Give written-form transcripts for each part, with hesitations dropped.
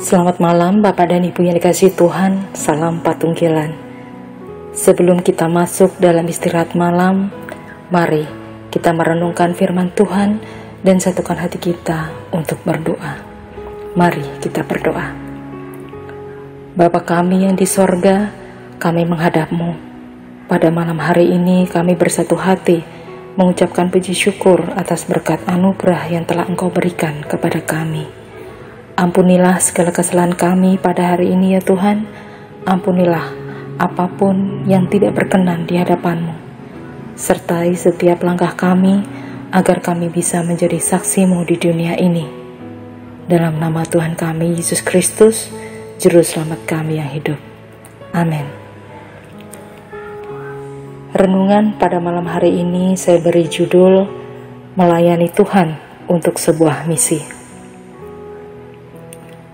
Selamat malam Bapak dan Ibu yang dikasihi Tuhan, salam patunggilan. Sebelum kita masuk dalam istirahat malam, mari kita merenungkan firman Tuhan dan satukan hati kita untuk berdoa. Mari kita berdoa. Bapa kami yang di sorga, kami menghadap-Mu. Pada malam hari ini kami bersatu hati mengucapkan puji syukur atas berkat anugerah yang telah Engkau berikan kepada kami. Ampunilah segala kesalahan kami pada hari ini ya Tuhan. Ampunilah apapun yang tidak berkenan di hadapan-Mu. Sertai setiap langkah kami agar kami bisa menjadi saksi-Mu di dunia ini. Dalam nama Tuhan kami Yesus Kristus, Juru Selamat kami yang hidup. Amin. Renungan pada malam hari ini saya beri judul Melayani Tuhan untuk sebuah misi.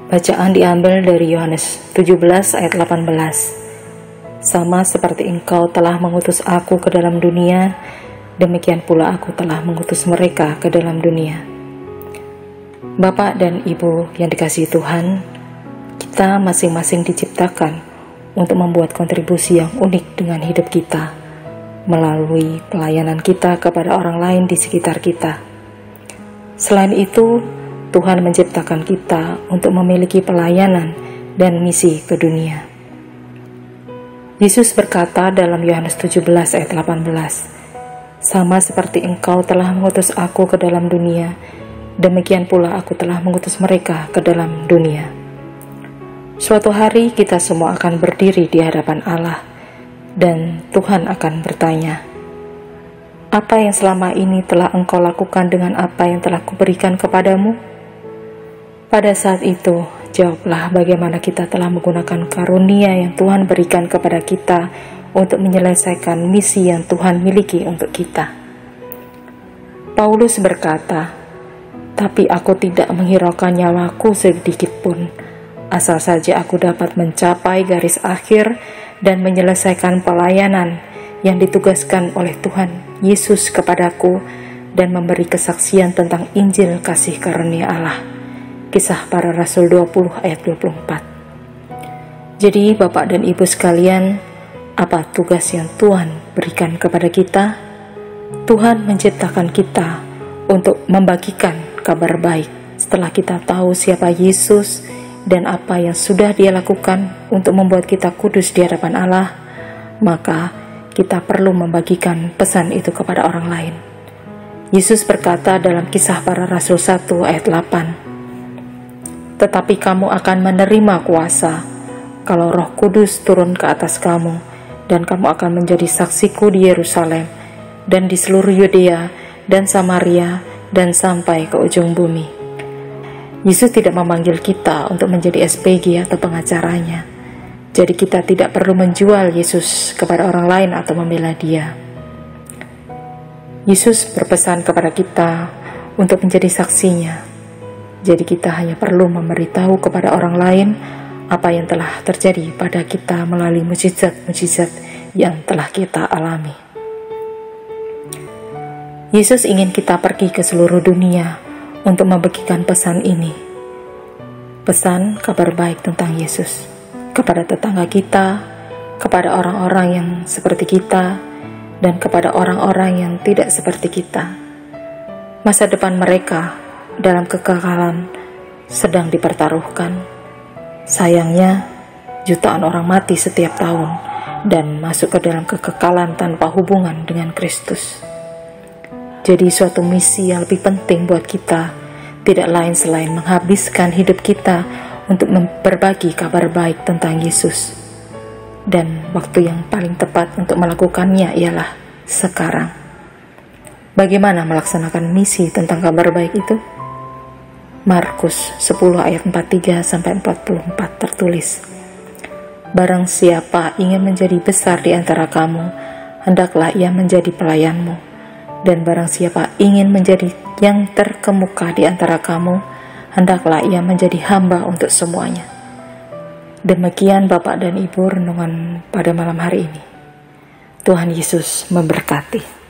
Bacaan diambil dari Yohanes 17 ayat 18. Sama seperti Engkau telah mengutus aku ke dalam dunia, demikian pula aku telah mengutus mereka ke dalam dunia. Bapak dan Ibu yang dikasihi Tuhan, kita masing-masing diciptakan untuk membuat kontribusi yang unik dengan hidup kita, melalui pelayanan kita kepada orang lain di sekitar kita. Selain itu, Tuhan menciptakan kita untuk memiliki pelayanan dan misi ke dunia. Yesus berkata dalam Yohanes 17 ayat 18, sama seperti Engkau telah mengutus aku ke dalam dunia, demikian pula aku telah mengutus mereka ke dalam dunia. Suatu hari kita semua akan berdiri di hadapan Allah, dan Tuhan akan bertanya, apa yang selama ini telah Engkau lakukan dengan apa yang telah Kuberikan kepadamu? Pada saat itu, jawablah bagaimana kita telah menggunakan karunia yang Tuhan berikan kepada kita untuk menyelesaikan misi yang Tuhan miliki untuk kita. Paulus berkata, tapi aku tidak menghiraukan nyawaku sedikit pun, asal saja aku dapat mencapai garis akhir dan menyelesaikan pelayanan yang ditugaskan oleh Tuhan Yesus kepadaku dan memberi kesaksian tentang Injil kasih karunia Allah. Kisah Para Rasul 20 ayat 24. Jadi Bapak dan Ibu sekalian, apa tugas yang Tuhan berikan kepada kita? Tuhan menciptakan kita untuk membagikan kabar baik. Setelah kita tahu siapa Yesus dan apa yang sudah Dia lakukan untuk membuat kita kudus di hadapan Allah, maka kita perlu membagikan pesan itu kepada orang lain. Yesus berkata dalam Kisah Para Rasul 1 ayat 8, tetapi kamu akan menerima kuasa kalau Roh Kudus turun ke atas kamu, dan kamu akan menjadi saksiku di Yerusalem dan di seluruh Yudea dan Samaria dan sampai ke ujung bumi. Yesus tidak memanggil kita untuk menjadi SPG atau pengacaranya. Jadi kita tidak perlu menjual Yesus kepada orang lain atau membela Dia. Yesus berpesan kepada kita untuk menjadi saksinya. Jadi kita hanya perlu memberitahu kepada orang lain apa yang telah terjadi pada kita melalui mukjizat-mukjizat yang telah kita alami. Yesus ingin kita pergi ke seluruh dunia untuk membagikan pesan ini. Pesan kabar baik tentang Yesus kepada tetangga kita, kepada orang-orang yang seperti kita, dan kepada orang-orang yang tidak seperti kita. Masa depan mereka dalam kekekalan sedang dipertaruhkan. Sayangnya, jutaan orang mati setiap tahun dan masuk ke dalam kekekalan tanpa hubungan dengan Kristus. Jadi suatu misi yang lebih penting buat kita tidak lain selain menghabiskan hidup kita untuk berbagi kabar baik tentang Yesus. Dan waktu yang paling tepat untuk melakukannya ialah sekarang. Bagaimana melaksanakan misi tentang kabar baik itu? Markus 10 ayat 43-44 tertulis, barang siapa ingin menjadi besar di antara kamu, hendaklah ia menjadi pelayanmu, dan barang siapa ingin menjadi yang terkemuka di antara kamu, hendaklah ia menjadi hamba untuk semuanya. Demikian Bapak dan Ibu renungan pada malam hari ini. Tuhan Yesus memberkati.